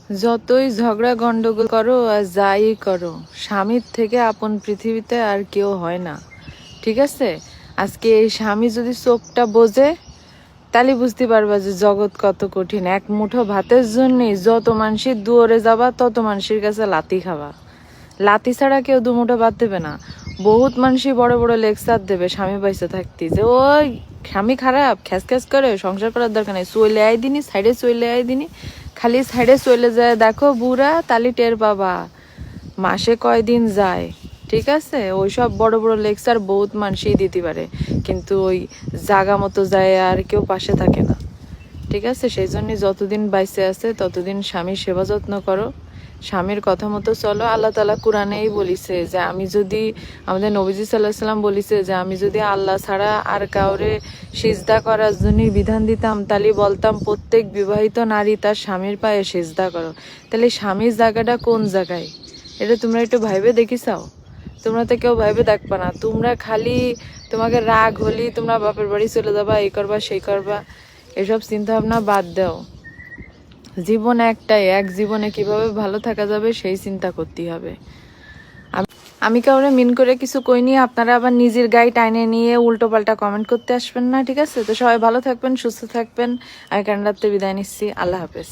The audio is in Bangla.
যতই ঝগড়া গন্ডগোল করো আর যাই করো, স্বামীর থেকে আপন পৃথিবীতে আর কেউ হয় না। ঠিক আছে, আজকে এই স্বামী যদি চোখটা বোঝে তাহলে বুঝতে পারবা যে জগৎ কত কঠিন। এক মুঠো ভাতের জন্যই যত মানুষের দুয়ারে যাবা তত মানুষের কাছে লাথি খাবা। লাথি ছাড়া কেউ দুমুঠো ভাত দেবে না। বহুত মানুষই বড় বড় লেকচার দেবে স্বামী পয়সা থাকতে, যে ওই স্বামী খারাপ, খ্যাস খ্যাস করে, সংসার করার দরকার নেই, চলে আয় দিনি সাইডে, চলে আয় দিনি। খালি সাইডে চলে যায় দেখো বুড়া, তালি টের পাবা মাসে কয়দিন যায়। ঠিক আছে, ওইসব বড় বড় লেকচার বহুত মানুষই দিতে পারে, কিন্তু ওই জাগা মতো যায় আর কেউ পাশে থাকে না। ঠিক আছে, সেই জন্য যতদিন বাইসে আছে ততদিন স্বামীর সেবা যত্ন করো, স্বামীর কথা মতো চলো। আল্লাহ তাআলা কোরআনেই বলিছে যে আমি যদি, আমাদের নবীজি সাল্লাল্লাহু আলাইহি সাল্লাম বলিছে যে আমি যদি আল্লাহ ছাড়া আর কাউরে সিজদা করার জন্য বিধান দিতাম, তাহলে বলতাম প্রত্যেক বিবাহিত নারী তার স্বামীর পায়ে সিজদা করো। তাহলে স্বামীর জায়গাটা কোন জায়গায়, এটা তোমরা একটু ভাইবে দেখিসাও? তোমরা তো কেউ ভাইবে দেখবা না। তোমরা খালি তোমাকে রাগ হলি তোমরা বাপের বাড়ি চলে যাবা, এই করবা সেই করবা, এসব চিন্তা ভাবনা বাদ দাও। জীবন একটাই, এক জীবনে কিভাবে ভালো থাকা যাবে সেই চিন্তা করতেই হবে। আমি কাউরে মিন করে কিছু কইনি, আপনারা আবার নিজের গায়ে টাইনে নিয়ে উল্টো পাল্টা কমেন্ট করতে আসবেন না। ঠিক আছে, তো সবাই ভালো থাকবেন, সুস্থ থাকবেন। আমি কানাডাতে বিদায় নিচ্ছি। আল্লাহ হাফেজ।